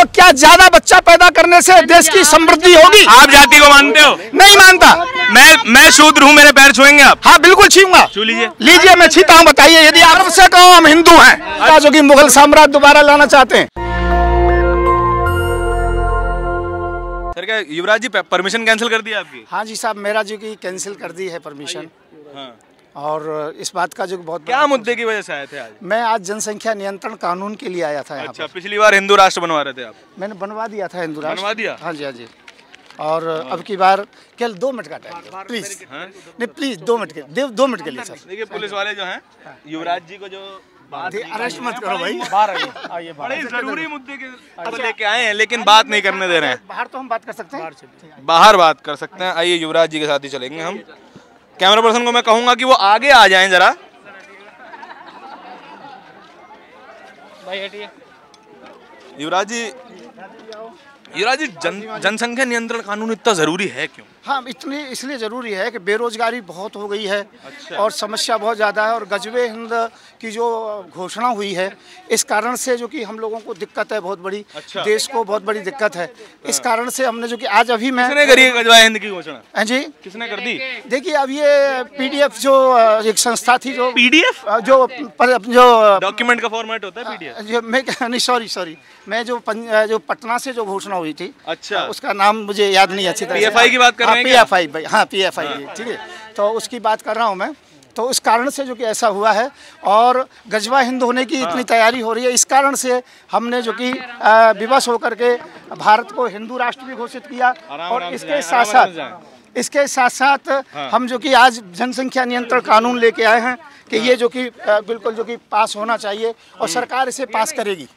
क्या ज्यादा बच्चा पैदा करने से देश की समृद्धि होगी? आप जाति को मानते हो? नहीं मानता। मैं शूद्र हूँ, मेरे पैर छुएंगे आप? हाँ बिल्कुल छूऊंगा। छू लीजिए। लीजिए, मैं छीता हूँ। बताइए, यदि आप से कहो हम हिंदू हैं, जो कि मुगल साम्राज्य दोबारा लाना चाहते हैं। सर क्या युवराज जी परमिशन कैंसिल कर दी आपकी? हाँ जी साहब, मेरा जो कि कैंसिल कर दी है परमिशन। हाँ। और इस बात का जो बहुत क्या मुद्दे की वजह से आए थे आज? मैं आज जनसंख्या नियंत्रण कानून के लिए आया था यहाँ अच्छा, पर। पिछली बार हिंदू राष्ट्र बनवा रहे थे आप? मैंने बनवा दिया था हिंदू राष्ट्र। बनवा दिया? हाँ जी, हाँ जी। और अब की बार केवल 2 मिनट का टाइम प्लीज। नहीं प्लीज 2 मिनट के 2 मिनट के लिए सर। देखिए पुलिस वाले जो हैं युवराज जी को जो अरेस्ट मत करो भाई। बड़े जरूरी मुद्दे के लेके आए हैं, लेकिन बात नहीं करने दे रहे हैं। बाहर तो हम बात कर सकते हैं, बाहर बात कर सकते हैं। आइए युवराज जी के साथ ही चलेंगे हम। कैमरा पर्सन को मैं कहूंगा कि वो आगे आ जाएं जरा। युवराज जी, जनसंख्या नियंत्रण कानून इतना जरूरी है क्यों? हाँ इसलिए जरूरी है कि बेरोजगारी बहुत हो गई है। अच्छा। और समस्या बहुत ज़्यादा है। और गजबे हिंद की जो घोषणा हुई है, इस कारण से जो कि हम लोगों को दिक्कत है बहुत बड़ी। अच्छा। देश को बहुत बड़ी दिक्कत है। इस कारण से हमने जो कि आज अभी मैं किसने करी गजवा हिंद की घोषणा? हाँ जी, किसने कर दी? देखिए अब ये PDF जो एक संस्था थी, जो PDF जो डॉक्यूमेंट का फॉर्मेट होता है PDF? जो मैं नहीं सॉरी मैं जो पटना से जो घोषणा हुई थी। अच्छा। उसका नाम मुझे याद नहीं अच्छी तरह से। PFI की बात कर रहे हैं? PFI भाई, हाँ PFI, ठीक है। तो उसकी बात कर रहा हूँ मैं। तो उस कारण से जो कि ऐसा हुआ है, और गजवा हिंद होने की इतनी तैयारी हो रही है, इस कारण से हमने जो कि विवश होकर के भारत को हिंदू राष्ट्र भी घोषित किया। और इसके साथ साथ हम जो कि आज जनसंख्या नियंत्रण कानून लेके आए हैं कि ये जो कि बिल्कुल जो कि पास होना चाहिए, और सरकार इसे पास करेगी।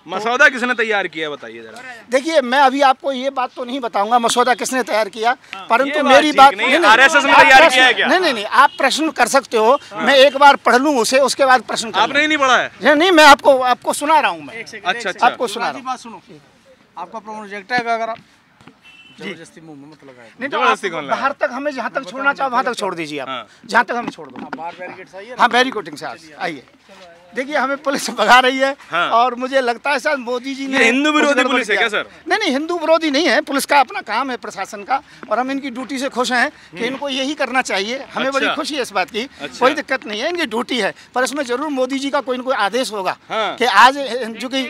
मसौदा किसने तैयार किया बताइए जरा। देखिए मैं अभी आपको ये बात तो नहीं बताऊंगा मसौदा किसने तैयार किया, परंतु मेरी बात नहीं, RSS ने तैयार किया है क्या? नहीं, आप प्रश्न कर सकते हो। मैं एक बार पढ़ लूँ उसे, उसके बाद प्रश्न कर। आपने नहीं पढ़ा है? नहीं, मैं आपको सुना रहा हूँ। मैं अच्छा आपको सुना रहा हूँ। सुनो, आपका प्रोजेक्ट है, अगर आप जबरदस्ती मुंह में मत लगाए। नहीं तो बाहर तक हमें जहाँ तक छोड़ना चाहो वहाँ तक छोड़ दीजिए आप। जहाँ तक हमें छोड़ दो। बाहर बैरिकेड सही है? हाँ बैरिकेडिंग से आइए। देखिए हमें पुलिस भगा रही है। हाँ। और मुझे लगता है सर मोदी जी ने हिंदू विरोधी पुलिस है क्या सर? नहीं, हिंदू विरोधी नहीं है। पुलिस का अपना काम है, प्रशासन का, और हम इनकी ड्यूटी से खुश हैं कि इनको यही करना चाहिए। हमें बड़ी खुशी है इस बात की। कोई दिक्कत नहीं है, इनकी ड्यूटी है, पर इसमें जरूर मोदी जी का कोई न कोई आदेश होगा। हाँ। कि आज जो कि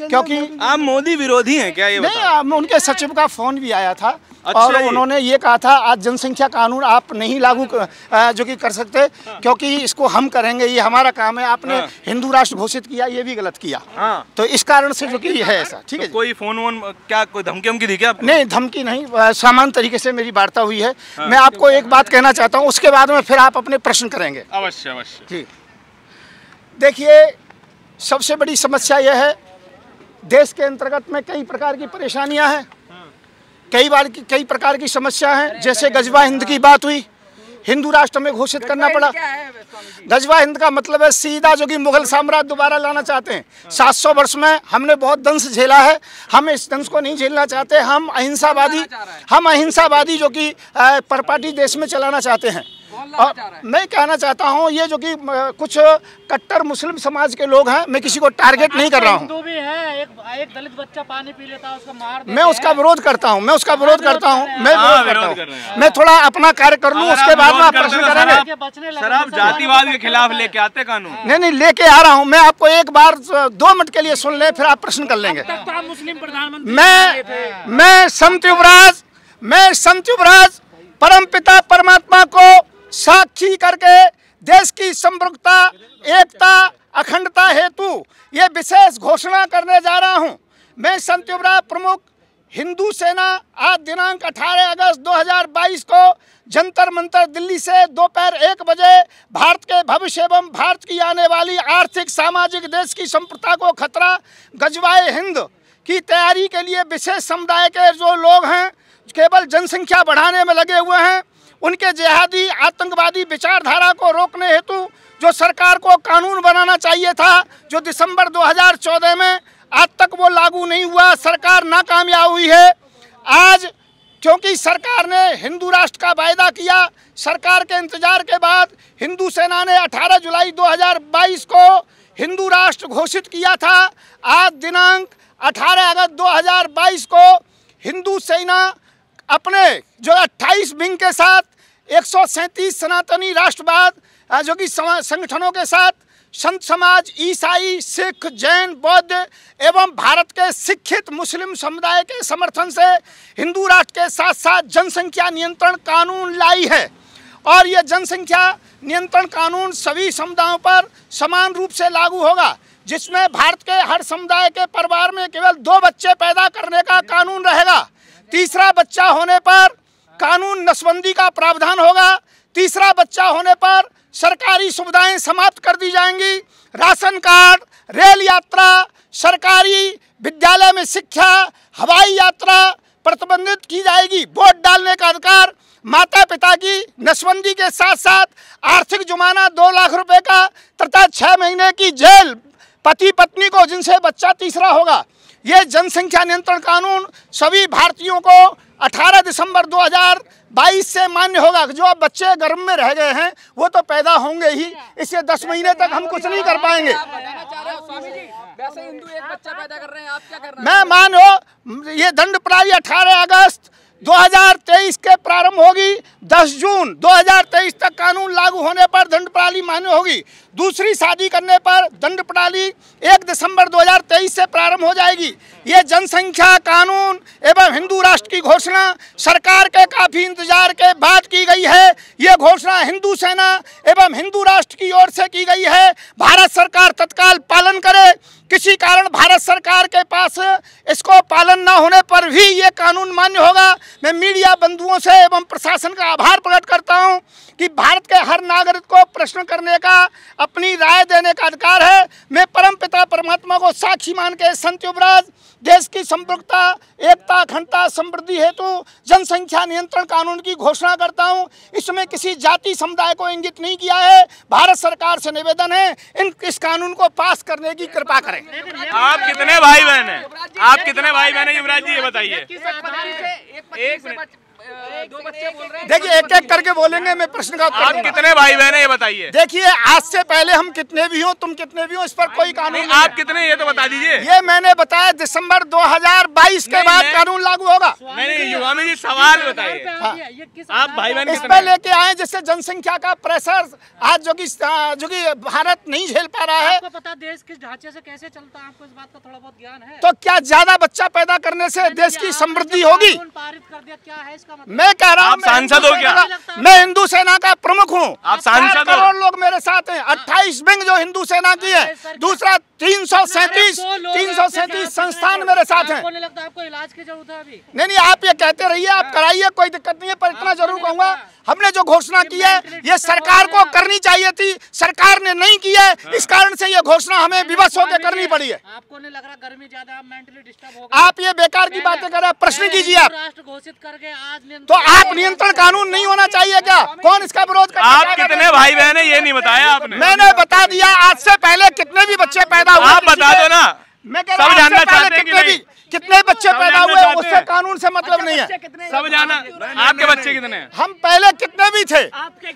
क्योंकि आप मोदी विरोधी हैं क्या? ये नहीं, उनके सचिव का फोन भी आया था। अच्छा, और उन्होंने ये कहा था आज जनसंख्या कानून आप नहीं लागू जो कि कर सकते, क्योंकि इसको हम करेंगे, ये हमारा काम है। आपने हिंदू राष्ट्र घोषित किया, ये भी गलत किया। तो इस कारण से जो कि है ऐसा। ठीक है। कोई फोन वोन क्या, कोई धमकी दी क्या आपको? नहीं, धमकी नहीं, सामान्य तरीके से मेरी वार्ता हुई है। मैं आपको एक बात कहना चाहता हूँ, उसके बाद में फिर आप अपने प्रश्न करेंगे। अवश्य। जी देखिए, सबसे बड़ी समस्या यह है, देश के अंतर्गत में कई प्रकार की परेशानियां हैं, कई प्रकार की समस्या है। जैसे गजवा हिंद की बात हुई, हिंदू राष्ट्र में घोषित करना पड़ा। गजवा हिंद का मतलब है सीधा जो कि मुगल साम्राज्य दोबारा लाना चाहते हैं। 700 वर्ष में हमने बहुत दंश झेला है, हम इस दंश को नहीं झेलना चाहते। हम अहिंसावादी जो कि परपाटी देश में चलाना चाहते हैं। और मैं कहना चाहता हूँ, ये जो कि कुछ कट्टर मुस्लिम समाज के लोग हैं, मैं किसी को टारगेट नहीं कर रहा हूँ। एक दलित बच्चा पानी पी लेता है, उसको मार देते हैं। मैं उसका विरोध करता हूँ। मैं थोड़ा अपना कार्य कर लूँ, उसके बाद में आप प्रश्न करेंगे। सर आप जातिवाद के खिलाफ लेके आते कानून? नहीं, लेके आ रहा हूँ। मैं आपको एक बार 2 मिनट के लिए सुन ले, फिर आप प्रश्न कर लेंगे। मुस्लिम प्रधानमंत्री मैं संत युवराज परमपिता परमात्मा को साक्षी करके देश की समृद्धता, एकता, अखंडता हेतु ये विशेष घोषणा करने जा रहा हूं। मैं संत युवराज प्रमुख हिंदू सेना आज दिनांक 18 अगस्त 2022 को जंतर मंतर दिल्ली से दोपहर 1 बजे भारत के भविष्य एवं भारत की आने वाली आर्थिक सामाजिक देश की संप्रभुता को खतरा गजवाए हिंद की तैयारी के लिए विशेष समुदाय के जो लोग हैं, केवल जनसंख्या बढ़ाने में लगे हुए हैं, उनके जिहादी आतंकवादी विचारधारा को रोकने हेतु जो सरकार को कानून बनाना चाहिए था, जो दिसंबर 2014 में आज तक वो लागू नहीं हुआ, सरकार नाकामयाब हुई है। आज क्योंकि सरकार ने हिंदू राष्ट्र का वायदा किया, सरकार के इंतजार के बाद हिंदू सेना ने 18 जुलाई 2022 को हिंदू राष्ट्र घोषित किया था। आज दिनांक 18 अगस्त 2022 को हिंदू सेना अपने जो 28 विंग के साथ 137 सनातनी राष्ट्रवाद जो कि संगठनों के साथ संत समाज, ईसाई, सिख, जैन, बौद्ध एवं भारत के शिक्षित मुस्लिम समुदाय के समर्थन से हिंदू राष्ट्र के साथ साथ जनसंख्या नियंत्रण कानून लाई है। और ये जनसंख्या नियंत्रण कानून सभी समुदायों पर समान रूप से लागू होगा, जिसमें भारत के हर समुदाय के परिवार में केवल 2 बच्चे पैदा करने का कानून रहेगा। तीसरा बच्चा होने पर कानून नसबंदी का प्रावधान होगा। तीसरा बच्चा होने पर सरकारी सुविधाएं समाप्त कर दी जाएंगी। राशन कार्ड, रेल यात्रा, सरकारी विद्यालय में शिक्षा, हवाई यात्रा प्रतिबंधित की जाएगी। वोट डालने का अधिकार, माता पिता की नसबंदी के साथ साथ आर्थिक जुर्माना 2 लाख रुपए का तथा 6 महीने की जेल पति पत्नी को जिनसे बच्चा तीसरा होगा। ये जनसंख्या नियंत्रण कानून सभी भारतीयों को 18 दिसंबर 2022 से मान्य होगा। जो अब बच्चे गर्भ में रह गए हैं वो तो पैदा होंगे ही, इससे 10 महीने तक हम कुछ नहीं कर पाएंगे। वैसे हिंदू एक बच्चा पैदा कर रहे हैं, आप क्या कर रहे हैं? मैं मानो ये दंड प्रणाली 18 अगस्त 2023 के प्रारंभ होगी। 10 जून 2023 तक कानून लागू होने पर दंड प्रणाली मान्य होगी। दूसरी शादी करने पर दंड प्रणाली 1 दिसंबर 2023 से प्रारंभ हो जाएगी। ये जनसंख्या कानून एवं हिंदू राष्ट्र की घोषणा सरकार के काफी इंतजार के बाद की गई है। ये घोषणा हिंदू सेना एवं हिंदू राष्ट्र की ओर से की गई है। भारत सरकार तत्काल पालन करे। किसी कारण भारत सरकार के पास इसको पालन न होने पर भी ये कानून मान्य होगा। मैं मीडिया बंधुओं से एवं प्रशासन का आभार प्रकट करता हूं कि भारत के हर नागरिक को प्रश्न करने का, अपनी राय देने का अधिकार है। मैं परमपिता परमात्मा को साक्षी मान के संत युवराज देश की संप्रभुता, एकता, अखंडता, समृद्धि हेतु जनसंख्या नियंत्रण कानून की घोषणा करता हूं। इसमें किसी जाति समुदाय को इंगित नहीं किया है। भारत सरकार से निवेदन है इस कानून को पास करने की कृपा करें। आप कितने भाई बहन हैं? आप कितने भाई बहन हैं युवराज जी, ये बताइए। दो बच्चे बोल रहे हैं। देखिए एक एक करके बोलेंगे, मैं प्रश्न का उत्तर आप दूंगा। कितने भाई बहन हैं ये बताइए। देखिए आज से पहले हम कितने भी हो, तुम कितने भी हो, इस पर कोई कानून नहीं है। आप कितने ये तो बता दीजिए। ये मैंने बताया दिसंबर 2022 के बाद कानून लागू होगा। नहीं युवामी जी सवाल बताइए। आप भाई बहन इस पर लेके आए जिससे जनसंख्या का प्रेशर आज जो कि भारत नहीं झेल पा रहा है। आपको पता देश किस ढांचे से कैसे चलता है, आपको इस बात का थोड़ा बहुत ज्ञान है? तो क्या ज्यादा बच्चा पैदा करने से देश की समृद्धि होगी? पारित कर दिया, क्या है इसका मतलब? मैं कह रहा हूँ आप सांसद हो क्या? मैं हिंदू सेना का प्रमुख हूँ। आप सांसद हो? करोड़ लोग मेरे साथ हैं। 28 विंग जो हिंदू सेना की है। दूसरा 337 संस्थान मेरे साथ हैं। आपको नहीं लगता आपको इलाज की जरूरत है अभी? नहीं आप ये कहते रहिए, आप कराइए, कोई दिक्कत नहीं है। पर इतना जरूर कहूंगा, हमने जो घोषणा की है ये सरकार को करनी चाहिए थी, सरकार ने नहीं की है। इस कारण से ये घोषणा हमें विवश होकर करनी पड़ी है। आपको नहीं लग रहा गर्मी ज्यादा, आप मेंटली डिस्टर्ब हो गए? आप ये बेकार की बातें कर रहे हैं। प्रश्न कीजिए आप। राष्ट्र घोषित करके आज तो आप नियंत्रण कानून नहीं होना चाहिए क्या? कौन इसका विरोध करता है? आप कितने भाई बहन हैं ये नहीं बताया आपने। मैंने बता दिया आज से पहले कितने भी बच्चे पैदा हुए। आप बता दो ना। मैं कह सब रहा हूं जानना आज से पहले चाहते हैं कि कितने नहीं? भी कितने बच्चे सब पैदा जानना हुए चाहते उससे हैं। कानून से मतलब नहीं है। सब जाना। आपके बच्चे कितने हैं? हम पहले कितने भी थे।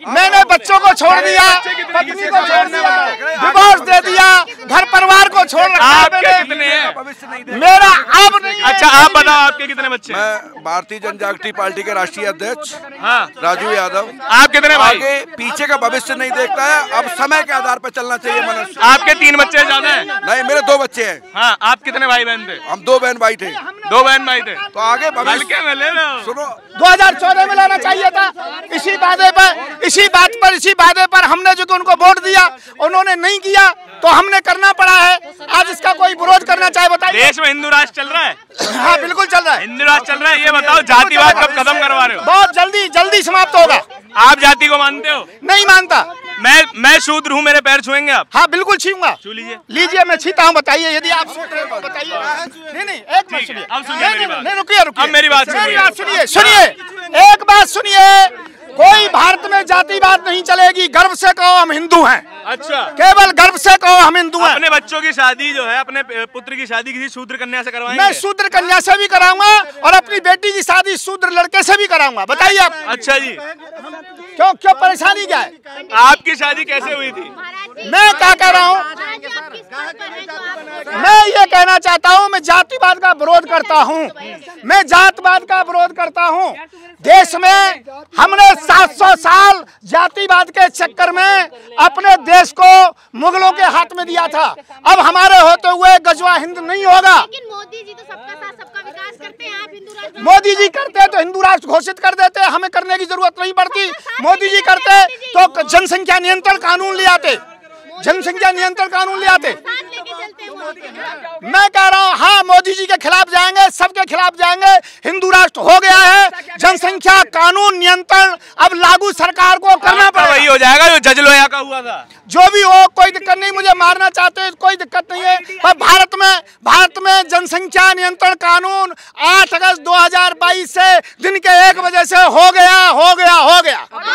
मैंने बच्चों को छोड़ दिया, पत्नी को छोड़ दिया, डिवोर्स दे दिया, घर परिवार को छोड़ रखा है आपके मैंने। कितने हैं? मेरा अब नहीं है। अच्छा आप बताओ आपके कितने बच्चे हैं? मैं भारतीय जनजागृति पार्टी के राष्ट्रीय अध्यक्ष हाँ राजू यादव। आप कितने भाई? आगे पीछे का भविष्य नहीं देखता है, अब समय के आधार पर चलना चाहिए मनुष्य। आपके 3 बच्चे ज्यादा हैं? नहीं मेरे 2 बच्चे हैं। हाँ आप कितने भाई बहन थे? हम 2 बहन भाई थे। 2 बहन भाई थे। तो आगे भविष्य हल्के में ले लो। सुनो 2014 में लाना चाहिए था। इसी वादे पर हमने जो कि उनको वोट दिया, उन्होंने नहीं किया तो हमने करना पड़ा है। आज इसका कोई विरोध करना चाहे बताइए। देश में हिंदू राष्ट्र चल रहा है? हाँ बिल्कुल चल रहा है। हिंदू राष्ट्र चल रहा है। ये बताओ जातिवाद कब खत्म करवा रहे हो? बहुत जल्दी समाप्त होगा। आप जाति को मानते हो? नहीं मानता। मैं शूद्र हूँ, मेरे पैर छुएंगे आप? हाँ बिल्कुल छूऊंगा। छू लीजिए। लीजिए मैं छीता हूँ, बताइए यदि आप सोच रहे हो बताइए। नहीं एक मिनट सुनिए। अब सुनिए मेरी बात। नहीं रुकिए अब मेरी बात सुनिए। एक बात सुनिए, कोई भारत में जातिवाद नहीं चलेगी। गर्व से कहो हम हिंदू हैं। अच्छा केवल गर्व से कहो हम हिंदू हैं। अपने बच्चों की शादी जो है, अपने पुत्र की शादी किसी शूद्र कन्या से करवाएंगे? मैं शूद्र कन्या से भी कराऊंगा और अपनी बेटी की शादी शूद्र लड़के से भी कराऊंगा। बताइए आप। अच्छा जी क्यों परेशानी क्या है? आपकी शादी कैसे हुई थी? मैं क्या कह रहा हूँ, मैं ये कहना चाहता हूँ, मैं जातिवाद का विरोध करता हूँ, मैं जातिवाद का विरोध करता हूँ। देश में हमने 700 साल जातिवाद के चक्कर में अपने देश को मुगलों के हाथ में दिया था। अब हमारे होते हुए गजवा हिंद नहीं होगा। लेकिन मोदी जी तो सबका साथ सबका विकास करते हैं, आप हिंदू राष्ट्र मोदी जी करते तो हिंदू राष्ट्र घोषित कर देते, हमें करने की जरूरत नहीं पड़ती। मोदी जी करते तो जनसंख्या नियंत्रण कानून ले आते, जनसंख्या नियंत्रण कानून ले आते। मैं कह रहा हूँ हाँ, मोदी जी के खिलाफ जाएंगे, सबके खिलाफ जाएंगे। हिंदू राष्ट्र हो गया है, जनसंख्या कानून नियंत्रण अब लागू सरकार को करना पड़ेगा। वही हो जाएगा जो जज लोया का हुआ था। जो भी हो, कोई दिक्कत नहीं, मुझे मारना चाहते कोई दिक्कत नहीं है, पर भारत में जनसंख्या नियंत्रण कानून 8 अगस्त 2022 से दिन के 1 बजे से हो गया।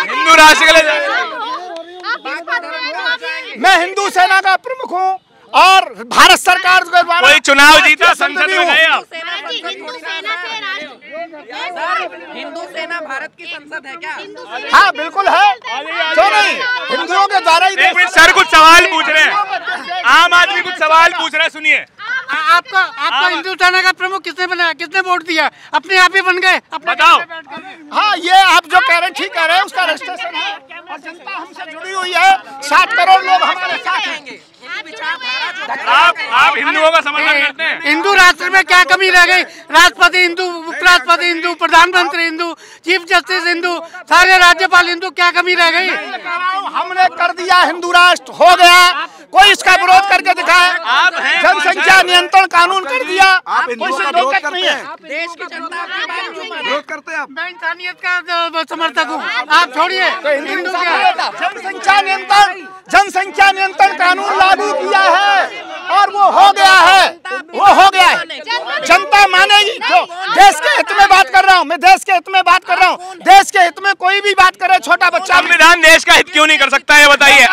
हिंदू राष्ट्र के लिए मैं हिंदू सेना का प्रमुख हूँ और भारत सरकार के द्वारा कोई चुनाव जीता, संसद में गए आप। हिंदू सेना भारत की संसद है क्या? हाँ बिल्कुल है, क्यों नहीं, हिंदुओं के द्वारा ही। एक मिनट सर, कुछ सवाल पूछ रहे हैं, आम आदमी कुछ सवाल पूछ रहा है, सुनिए। आपको हिंदू सेना का प्रमुख किसने बनाया, किसने वोट दिया? अपने आप ही बन गए, बताओ। हाँ, ये आप जो कह रहे हैं ठीक कह रहे हैं, उसका रजिस्ट्रेशन है और जनता हमसे जुड़ी हुई है। 7 करोड़ लोग हमारे साथ हैं। आप हिंदुओं का समर्थन करते हैं? हिंदू राष्ट्र में क्या कमी रह गई? राष्ट्रपति हिंदू, उपराष्ट्रपति हिंदू, प्रधानमंत्री हिंदू, चीफ जस्टिस हिंदू, सारे राज्यपाल हिंदू, क्या कमी रह गई? हमने कर दिया, हिंदू राष्ट्र हो गया। कोई इसका विरोध करके दिखाए। जनसंख्या नियंत्रण कानून कर दिया, कोई से रोक नहीं है। देश की जनता विरोध करते हैं आप? मैं इंसानियत का समर्थक हूँ, आप छोड़िए। जनसंख्या नियंत्रण कानून लागू किया है और वो हो गया है, जनता मानेगी। जो देश के हित में बात कर रहा हूँ मैं, देश के हित में बात कर रहा हूँ। देश के हित में कोई भी बात करे, छोटा बच्चा। संविधान देश का हित क्यों नहीं कर सकता है, बताइए।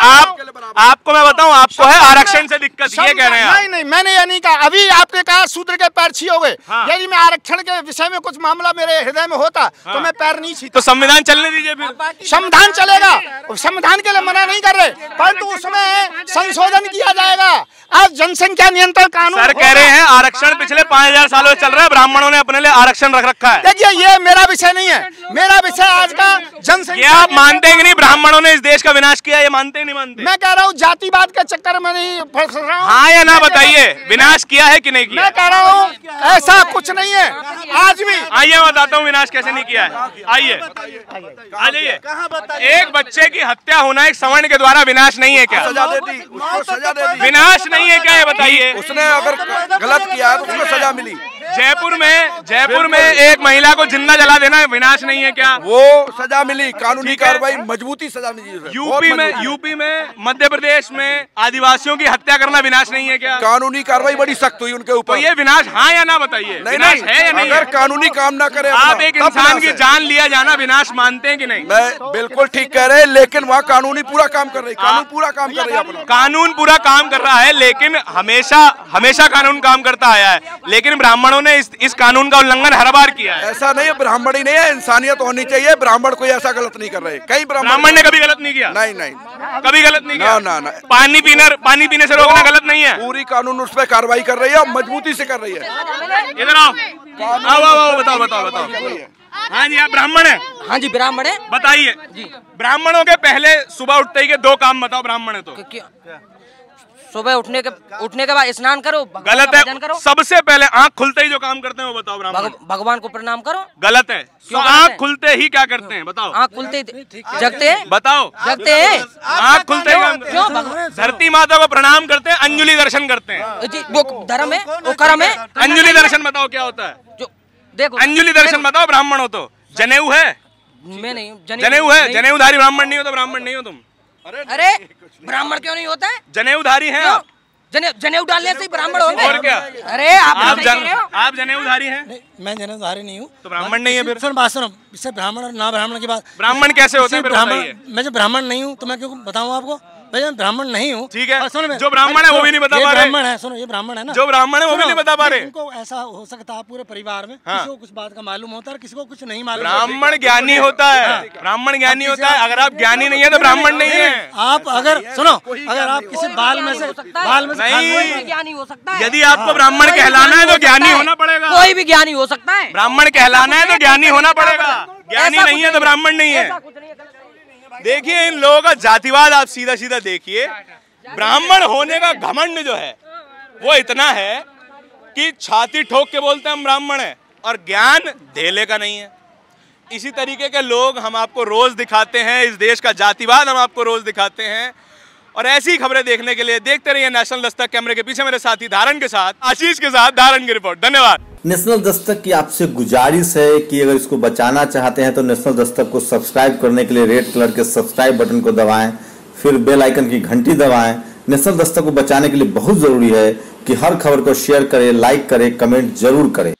आपको मैं बताऊं, आपको है आरक्षण से दिक्कत, ये कह रहे हैं? नहीं, मैंने ये नहीं कहा। अभी आपने कहा सूत्र के पैर छीओगे। यदि मैं आरक्षण के विषय में कुछ मामला मेरे हृदय में होता तो मैं पैर नहीं छीता। तो संविधान चलने दीजिए फिर। संविधान चलेगा, संविधान के लिए मना नहीं कर रहे, परंतु उसमें संशोधन किया जाएगा। आज जनसंख्या नियंत्रण कानून सर कह रहे हैं आरक्षण पिछले 5000 सालों से चल रहा है, ब्राह्मणों ने अपने लिए आरक्षण रख रखा है। देखिए, ये मेरा विषय नहीं है, मेरा विषय आज का जनसंख्या। ये आप मानते हैं कि नहीं ब्राह्मणों ने इस देश का विनाश किया, ये मानते हैं नहीं मानते? मैं कह रहा हूँ जातिवाद के चक्कर में नहीं फंस रहा हूँ। हाँ या ना बताइए, विनाश किया है कि नहीं किया? मैं कह रहा हूँ ऐसा कुछ नहीं है। आज भी आइए मैं बताता हूँ विनाश कैसे नहीं किया है। आइए आ जाइए। एक बच्चे की हत्या होना एक सवर्ण के द्वारा विनाश नहीं है क्या? सजा दे दी, उसको सजा दे दी। विनाश नहीं है क्या, ये बताइए। उसने अगर गलत किया तो उसको सजा मिली। जयपुर में एक महिला को जिंदा जला देना विनाश नहीं है क्या? वो सजा मिली, कानूनी कार्रवाई, मजबूती सजा मिली। यूपी में मध्य प्रदेश में आदिवासियों की हत्या करना विनाश नहीं है क्या? कानूनी कार्रवाई बड़ी सख्त हुई उनके ऊपर। तो ये विनाश हाँ या ना बताइए, विनाश है या नहीं? अगर कानूनी काम ना करे आप एक इंसान की जान लिया जाना विनाश मानते हैं कि नहीं? मैं बिल्कुल ठीक कह रहे हैं, लेकिन वहाँ कानूनी पूरा काम कर रही, कानून पूरा काम कर रही है अपना। कानून पूरा काम कर रहा है, लेकिन हमेशा कानून काम करता आया है, लेकिन ब्राह्मणों ने इस कानून का उल्लंघन हर बार किया है। ऐसा नहीं है, ब्राह्मण ही नहीं है, इंसानियत होनी चाहिए। ब्राह्मण कोई ऐसा गलत नहीं कर रहे, कई ब्राह्मण ने कभी गलत नहीं किया। नहीं, कभी गलत नहीं किया। ना। पानी पीने से रोकना गलत नहीं है। पूरी कानून उस पर कार्रवाई कर रही है और मजबूती से कर रही है। इधर आओ, बताओ। हाँ जी, आप ब्राह्मण हैं? हाँ जी, ब्राह्मण है। बताइए जी, ब्राह्मणों के पहले सुबह उठते ही के 2 काम बताओ। ब्राह्मण है तो सुबह उठने के बाद स्नान करो, गलत है। सबसे पहले आंख खुलते ही जो काम करते हैं वो बताओ। ब्राह्मण भगवान को प्रणाम करो, गलत है। आंख खुलते ही क्या करते हैं बताओ? आंख खुलते जगते हैं, बताओ। जगते हैं, आंख खुलते ही क्यों? धरती माता को प्रणाम करते हैं, अंजुलि दर्शन करते हैं जी। वो धर्म है, वो कर्म है। अंजुलि दर्शन बताओ क्या होता है? जो देखो, अंजुलि दर्शन बताओ। ब्राह्मण हो तो जनेऊ है? मैं नहीं, जनेऊ है। जनेऊधारी ब्राह्मण नहीं हो तो ब्राह्मण नहीं हो तुम। अरे ब्राह्मण क्यों नहीं होता है? जनेऊधारी हैं आप? जनेऊ डालने से ही ब्राह्मण होंगे। और क्या? अरे आप जनेऊधारी हैं? मैं जनेऊधारी नहीं हूँ, तो ब्राह्मण नहीं है फिर? सुनो, इससे ब्राह्मण और ना ब्राह्मण की बात। ब्राह्मण कैसे होते हैं? मैं जो ब्राह्मण नहीं हूँ तो मैं क्यों बताऊँ आपको? भाई मैं ब्राह्मण नहीं हूँ। ठीक है, जो ब्राह्मण है वो भी नहीं बता पा रहे। ब्राह्मण है, सुनो, ये ब्राह्मण है ना, जो ब्राह्मण है वो भी नहीं बता पा रहे। उनको ऐसा हो सकता है पूरे परिवार में किसी को कुछ बात का मालूम होता है, किसी को कुछ नहीं मालूम। ब्राह्मण ज्ञानी होता है, ब्राह्मण ज्ञानी होता है। अगर आप ज्ञानी नहीं है तो ब्राह्मण नहीं है। आप अगर सुनो, अगर आप किसी बाल में से नहीं, ज्ञानी हो सकता है। यदि आपको ब्राह्मण कहलाना है तो ज्ञानी होना पड़ेगा। कोई भी ज्ञानी हो सकता है। ब्राह्मण कहलाना है तो ज्ञानी होना पड़ेगा। ज्ञानी नहीं है तो ब्राह्मण नहीं है। देखिए इन लोगों का जातिवाद आप सीधा सीधा देखिए। ब्राह्मण होने का घमंड जो है वो इतना है कि छाती ठोक के बोलते हैं हम ब्राह्मण हैं, और ज्ञान धेले का नहीं है। इसी तरीके के लोग हम आपको रोज दिखाते हैं। इस देश का जातिवाद हम आपको रोज दिखाते हैं। और ऐसी खबरें देखने के लिए देखते रहिए नेशनल दस्तक। कैमरे के पीछे मेरे साथी धारण के साथ, आशीष के साथ, धारण की रिपोर्ट। धन्यवाद। नेशनल दस्तक की आपसे गुजारिश है कि अगर इसको बचाना चाहते हैं तो नेशनल दस्तक को सब्सक्राइब करने के लिए रेड कलर के सब्सक्राइब बटन को दबाएं, फिर बेल आइकन की घंटी दबाएं। नेशनल दस्तक को बचाने के लिए बहुत जरूरी है कि हर खबर को शेयर करें, लाइक करें, कमेंट जरूर करें।